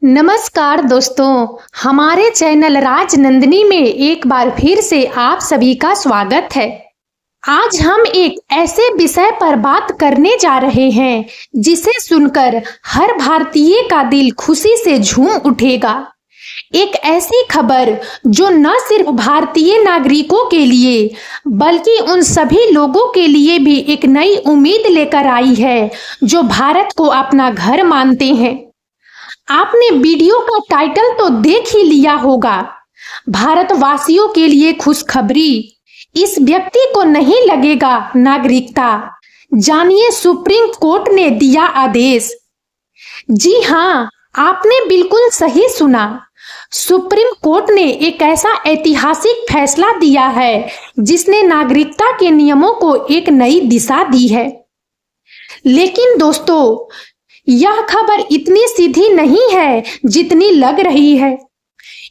नमस्कार दोस्तों, हमारे चैनल राजनंदिनी में एक बार फिर से आप सभी का स्वागत है। आज हम एक ऐसे विषय पर बात करने जा रहे हैं जिसे सुनकर हर भारतीय का दिल खुशी से झूम उठेगा। एक ऐसी खबर जो न सिर्फ भारतीय नागरिकों के लिए बल्कि उन सभी लोगों के लिए भी एक नई उम्मीद लेकर आई है जो भारत को अपना घर मानते हैं। आपने वीडियो का टाइटल तो देख ही लिया होगा, भारतवासियों के लिए खुशखबरी, इस व्यक्ति को नहीं लगेगा नागरिकता। जानिए सुप्रीम कोर्ट ने दिया आदेश। जी हाँ, आपने बिल्कुल सही सुना। सुप्रीम कोर्ट ने एक ऐसा ऐतिहासिक फैसला दिया है जिसने नागरिकता के नियमों को एक नई दिशा दी है। लेकिन दोस्तों, यह खबर इतनी सीधी नहीं है जितनी लग रही है।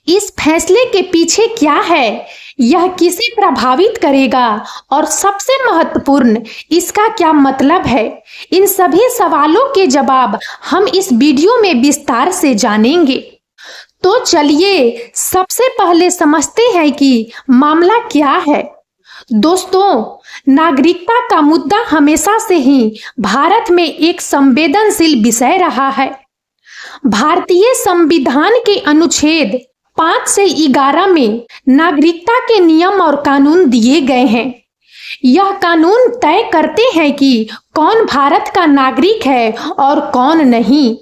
इस फैसले के पीछे क्या है, यह किसे प्रभावित करेगा और सबसे महत्वपूर्ण इसका क्या मतलब है, इन सभी सवालों के जवाब हम इस वीडियो में विस्तार से जानेंगे। तो चलिए सबसे पहले समझते हैं कि मामला क्या है। दोस्तों, नागरिकता का मुद्दा हमेशा से ही भारत में एक संवेदनशील विषय रहा है। भारतीय संविधान के अनुच्छेद 5 से 11 में नागरिकता के नियम और कानून दिए गए हैं। यह कानून तय करते हैं कि कौन भारत का नागरिक है और कौन नहीं।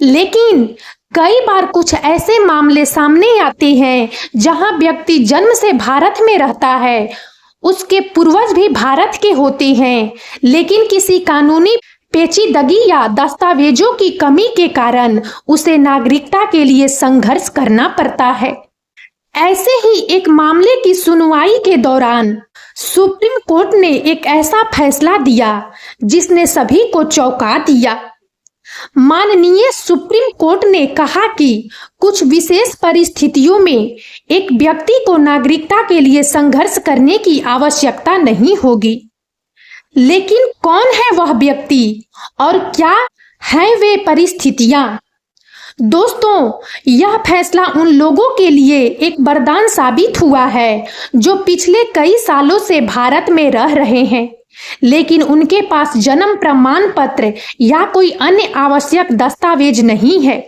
लेकिन कई बार कुछ ऐसे मामले सामने आते हैं जहां व्यक्ति जन्म से भारत में रहता है, उसके पूर्वज भी भारत के होते हैं, लेकिन किसी कानूनी पेचीदगी या दस्तावेजों की कमी के कारण उसे नागरिकता के लिए संघर्ष करना पड़ता है। ऐसे ही एक मामले की सुनवाई के दौरान सुप्रीम कोर्ट ने एक ऐसा फैसला दिया जिसने सभी को चौंका दिया। माननीय सुप्रीम कोर्ट ने कहा कि कुछ विशेष परिस्थितियों में एक व्यक्ति को नागरिकता के लिए संघर्ष करने की आवश्यकता नहीं होगी। लेकिन कौन है वह व्यक्ति और क्या हैं वे परिस्थितियां? दोस्तों, यह फैसला उन लोगों के लिए एक वरदान साबित हुआ है जो पिछले कई सालों से भारत में रह रहे हैं, लेकिन उनके पास जन्म प्रमाण पत्र या कोई अन्य आवश्यक दस्तावेज नहीं है।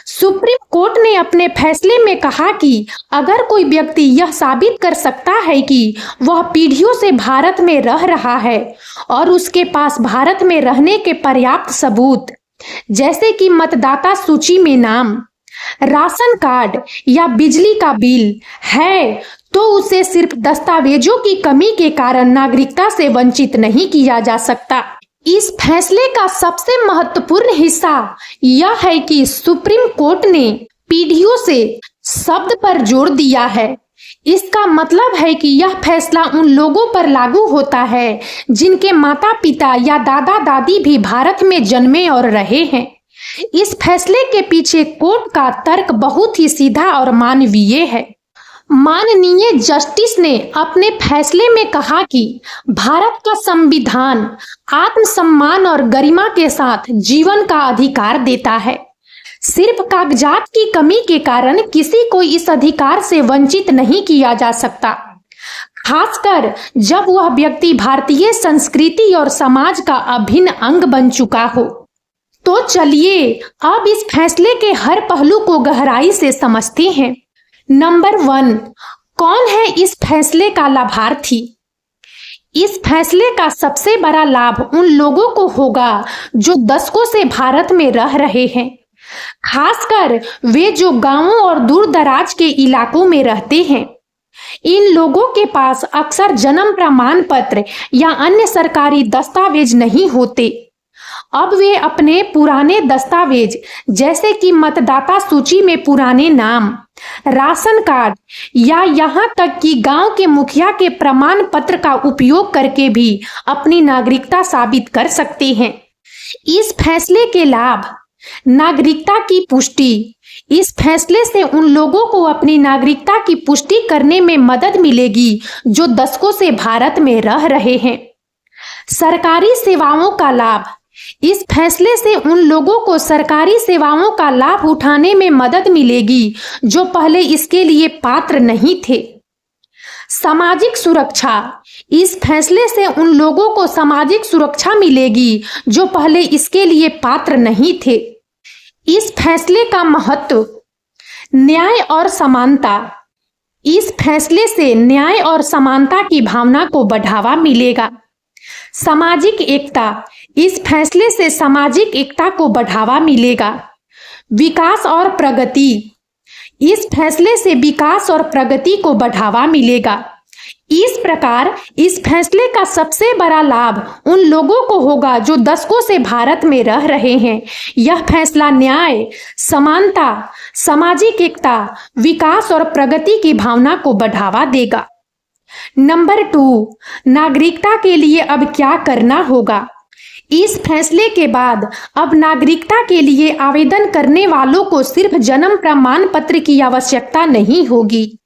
सुप्रीम कोर्ट ने अपने फैसले में कहा कि अगर कोई व्यक्ति यह साबित कर सकता है कि वह पीढ़ियों से भारत में रह रहा है और उसके पास भारत में रहने के पर्याप्त सबूत, जैसे कि मतदाता सूची में नाम, राशन कार्ड या बिजली का बिल है, तो उसे सिर्फ दस्तावेजों की कमी के कारण नागरिकता से वंचित नहीं किया जा सकता। इस फैसले का सबसे महत्वपूर्ण हिस्सा यह है कि सुप्रीम कोर्ट ने पीढ़ियों से शब्द पर जोर दिया है। इसका मतलब है कि यह फैसला उन लोगों पर लागू होता है जिनके माता पिता या दादा दादी भी भारत में जन्मे और रहे हैं। इस फैसले के पीछे कोर्ट का तर्क बहुत ही सीधा और मानवीय है। माननीय जस्टिस ने अपने फैसले में कहा कि भारत का संविधान आत्मसम्मान और गरिमा के साथ जीवन का अधिकार देता है। सिर्फ कागजात की कमी के कारण किसी को इस अधिकार से वंचित नहीं किया जा सकता, खासकर जब वह व्यक्ति भारतीय संस्कृति और समाज का अभिन्न अंग बन चुका हो। तो चलिए अब इस फैसले के हर पहलू को गहराई से समझते हैं। नंबर 1, कौन है इस फैसले का लाभार्थी? इस फैसले का सबसे बड़ा लाभ उन लोगों को होगा जो दशकों से भारत में रह रहे हैं, खासकर वे जो गांवों और दूर दराज के इलाकों में रहते हैं। इन लोगों के पास अक्सर जन्म प्रमाण पत्र या अन्य सरकारी दस्तावेज नहीं होते। अब वे अपने पुराने दस्तावेज, जैसे कि मतदाता सूची में पुराने नाम, राशन कार्ड या यहाँ तक कि गांव के मुखिया के प्रमाण पत्र का उपयोग करके भी अपनी नागरिकता साबित कर सकते हैं। इस फैसले के लाभ: नागरिकता की पुष्टि। इस फैसले से उन लोगों को अपनी नागरिकता की पुष्टि करने में मदद मिलेगी जो दशकों से भारत में रह रहे हैं। सरकारी सेवाओं का लाभ: इस फैसले से उन लोगों को सरकारी सेवाओं का लाभ उठाने में मदद मिलेगी जो पहले इसके लिए पात्र नहीं थे। सामाजिक सुरक्षा। इस फैसले से उन लोगों को सामाजिक सुरक्षा मिलेगी जो पहले इसके लिए पात्र नहीं थे। इस फैसले का महत्व। न्याय और समानता। इस फैसले से न्याय और समानता की भावना को बढ़ावा मिलेगा। सामाजिक एकता। इस फैसले से सामाजिक एकता को बढ़ावा मिलेगा। विकास और प्रगति। इस फैसले से विकास और प्रगति को बढ़ावा मिलेगा। इस प्रकार इस फैसले का सबसे बड़ा लाभ उन लोगों को होगा जो दशकों से भारत में रह रहे हैं। यह फैसला न्याय, समानता, सामाजिक एकता, विकास और प्रगति की भावना को बढ़ावा देगा। नंबर 2, नागरिकता के लिए अब क्या करना होगा। इस फैसले के बाद अब नागरिकता के लिए आवेदन करने वालों को सिर्फ जन्म प्रमाण पत्र की आवश्यकता नहीं होगी।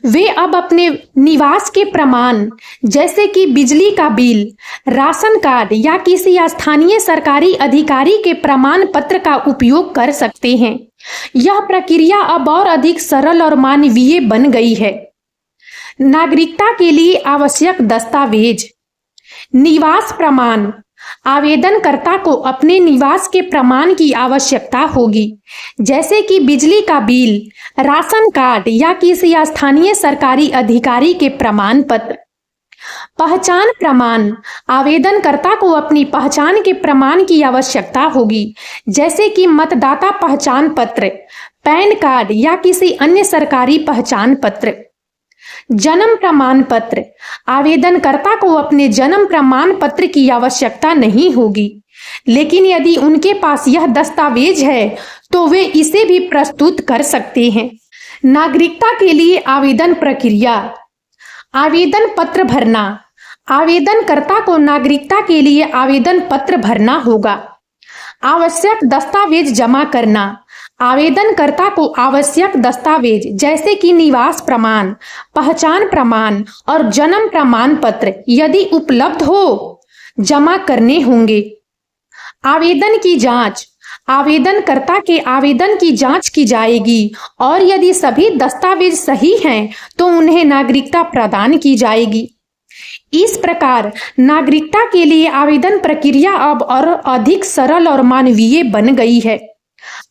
वे अब अपने निवास के प्रमाण जैसे कि बिजली का बिल, राशन कार्ड या किसी स्थानीय सरकारी अधिकारी के प्रमाण पत्र का उपयोग कर सकते हैं। यह प्रक्रिया अब और अधिक सरल और मानवीय बन गई है। नागरिकता के लिए आवश्यक दस्तावेज। निवास प्रमाण। आवेदनकर्ता को अपने निवास के प्रमाण की आवश्यकता होगी जैसे कि बिजली का बिल, राशन कार्ड या किसी स्थानीय सरकारी अधिकारी के प्रमाण पत्र। पहचान प्रमाण। आवेदनकर्ता को अपनी पहचान के प्रमाण की आवश्यकता होगी जैसे कि मतदाता पहचान पत्र, पैन कार्ड या किसी अन्य सरकारी पहचान पत्र। जन्म प्रमाण पत्र। आवेदनकर्ता को अपने जन्म प्रमाण पत्र की आवश्यकता नहीं होगी, लेकिन यदि उनके पास यह दस्तावेज है तो वे इसे भी प्रस्तुत कर सकते हैं। नागरिकता के लिए आवेदन प्रक्रिया। आवेदन पत्र भरना। आवेदनकर्ता को नागरिकता के लिए आवेदन पत्र भरना होगा। आवश्यक दस्तावेज जमा करना। आवेदनकर्ता को आवश्यक दस्तावेज जैसे कि निवास प्रमाण, पहचान प्रमाण और जन्म प्रमाण पत्र यदि उपलब्ध हो जमा करने होंगे। आवेदन की जांच। आवेदनकर्ता के आवेदन की जांच की जाएगी और यदि सभी दस्तावेज सही हैं तो उन्हें नागरिकता प्रदान की जाएगी। इस प्रकार नागरिकता के लिए आवेदन प्रक्रिया अब और अधिक सरल और मानवीय बन गई है।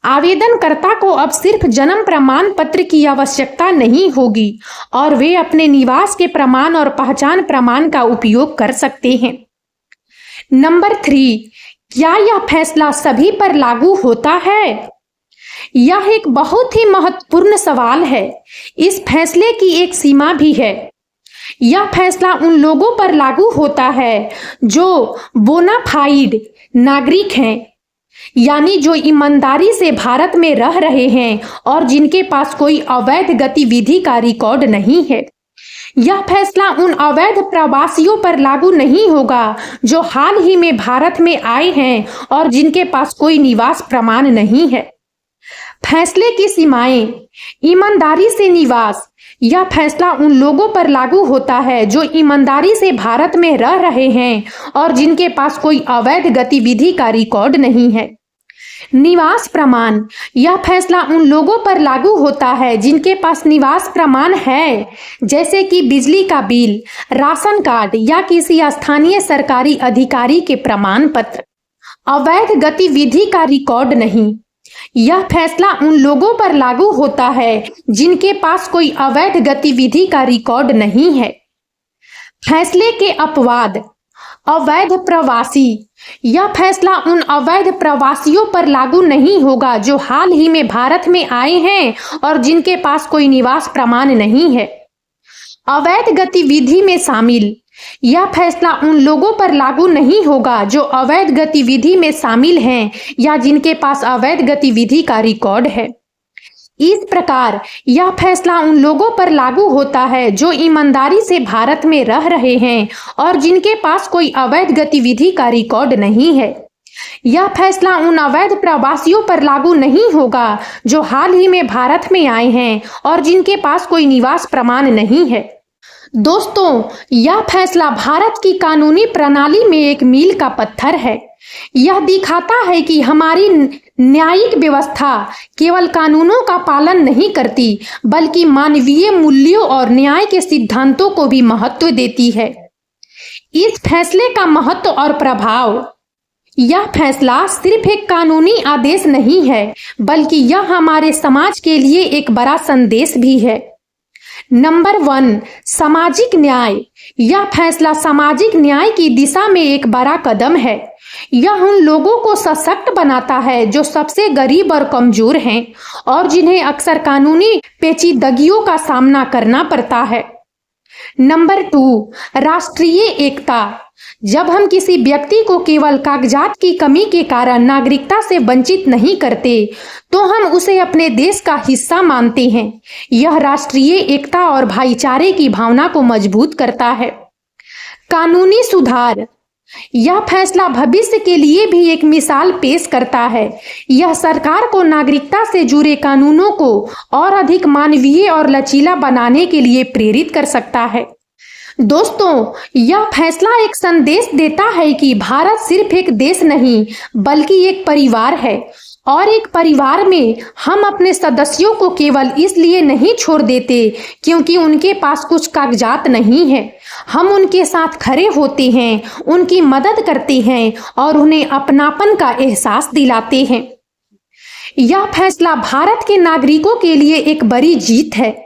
आवेदनकर्ता को अब सिर्फ जन्म प्रमाण पत्र की आवश्यकता नहीं होगी और वे अपने निवास के प्रमाण और पहचान प्रमाण का उपयोग कर सकते हैं। नंबर 3, क्या यह फैसला सभी पर लागू होता है? यह एक बहुत ही महत्वपूर्ण सवाल है। इस फैसले की एक सीमा भी है। यह फैसला उन लोगों पर लागू होता है जो बोनाफाइड नागरिक हैं, यानी जो ईमानदारी से भारत में रह रहे हैं और जिनके पास कोई अवैध गतिविधि का रिकॉर्ड नहीं है। यह फैसला उन अवैध प्रवासियों पर लागू नहीं होगा जो हाल ही में भारत में आए हैं और जिनके पास कोई निवास प्रमाण नहीं है। फैसले की सीमाएं। ईमानदारी से निवास। यह फैसला उन लोगों पर लागू होता है जो ईमानदारी से भारत में रह रहे हैं और जिनके पास कोई अवैध गतिविधि का रिकॉर्ड नहीं है। निवास प्रमाण। यह फैसला उन लोगों पर लागू होता है जिनके पास निवास प्रमाण है जैसे कि बिजली का बिल, राशन कार्ड या किसी स्थानीय सरकारी अधिकारी के प्रमाण पत्र। अवैध गतिविधि का रिकॉर्ड नहीं। यह फैसला उन लोगों पर लागू होता है जिनके पास कोई अवैध गतिविधि का रिकॉर्ड नहीं है। फैसले के अपवाद। अवैध प्रवासी। यह फैसला उन अवैध प्रवासियों पर लागू नहीं होगा जो हाल ही में भारत में आए हैं और जिनके पास कोई निवास प्रमाण नहीं है। अवैध गतिविधि में शामिल। यह फैसला उन लोगों पर लागू नहीं होगा जो अवैध गतिविधि में शामिल हैं या जिनके पास अवैध गतिविधि का रिकॉर्ड है। इस प्रकार यह फैसला उन लोगों पर लागू होता है जो ईमानदारी से भारत में रह रहे हैं और जिनके पास कोई अवैध गतिविधि का रिकॉर्ड नहीं है। यह फैसला उन अवैध प्रवासियों पर लागू नहीं होगा जो हाल ही में भारत में आए हैं और जिनके पास कोई निवास प्रमाण नहीं है। दोस्तों, यह फैसला भारत की कानूनी प्रणाली में एक मील का पत्थर है। यह दिखाता है कि हमारी न्यायिक व्यवस्था केवल कानूनों का पालन नहीं करती बल्कि मानवीय मूल्यों और न्याय के सिद्धांतों को भी महत्व देती है। इस फैसले का महत्व और प्रभाव। यह फैसला सिर्फ एक कानूनी आदेश नहीं है बल्कि यह हमारे समाज के लिए एक बड़ा संदेश भी है। नंबर 1, सामाजिक न्याय। यह फैसला सामाजिक न्याय की दिशा में एक बड़ा कदम है। यह उन लोगों को सशक्त बनाता है जो सबसे गरीब और कमजोर हैं और जिन्हें अक्सर कानूनी पेचीदगियों का सामना करना पड़ता है। नंबर 2, राष्ट्रीय एकता। जब हम किसी व्यक्ति को केवल कागजात की कमी के कारण नागरिकता से वंचित नहीं करते तो हम उसे अपने देश का हिस्सा मानते हैं। यह राष्ट्रीय एकता और भाईचारे की भावना को मजबूत करता है। कानूनी सुधार। यह फैसला भविष्य के लिए भी एक मिसाल पेश करता है। यह सरकार को नागरिकता से जुड़े कानूनों को और अधिक मानवीय और लचीला बनाने के लिए प्रेरित कर सकता है। दोस्तों, यह फैसला एक संदेश देता है कि भारत सिर्फ एक देश नहीं बल्कि एक परिवार है और एक परिवार में हम अपने सदस्यों को केवल इसलिए नहीं छोड़ देते क्योंकि उनके पास कुछ कागजात नहीं है। हम उनके साथ खड़े होते हैं, उनकी मदद करते हैं और उन्हें अपनापन का एहसास दिलाते हैं। यह फैसला भारत के नागरिकों के लिए एक बड़ी जीत है।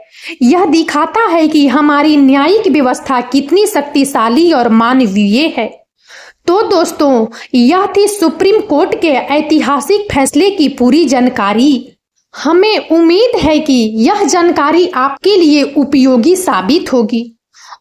यह दिखाता है कि हमारी न्यायिक व्यवस्था कितनी शक्तिशाली और मानवीय है। तो दोस्तों, यह थी सुप्रीम कोर्ट के ऐतिहासिक फैसले की पूरी जानकारी। हमें उम्मीद है कि यह जानकारी आपके लिए उपयोगी साबित होगी।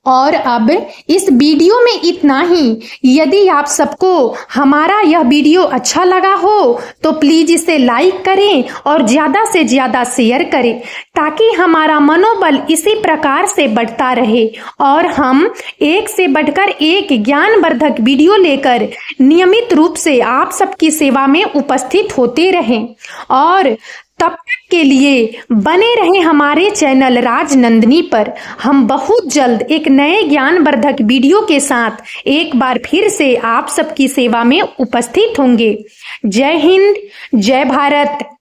और अब इस वीडियो में इतना ही। यदि आप सबको हमारा यह वीडियो अच्छा लगा हो तो प्लीज इसे लाइक करें और ज्यादा से ज्यादा शेयर करें ताकि हमारा मनोबल इसी प्रकार से बढ़ता रहे और हम एक से बढ़कर एक ज्ञानवर्धक वीडियो लेकर नियमित रूप से आप सबकी सेवा में उपस्थित होते रहें। और तब तक के लिए बने रहें हमारे चैनल राजनंदिनी पर। हम बहुत जल्द एक नए ज्ञानवर्धक वीडियो के साथ एक बार फिर से आप सबकी सेवा में उपस्थित होंगे। जय हिंद, जय भारत।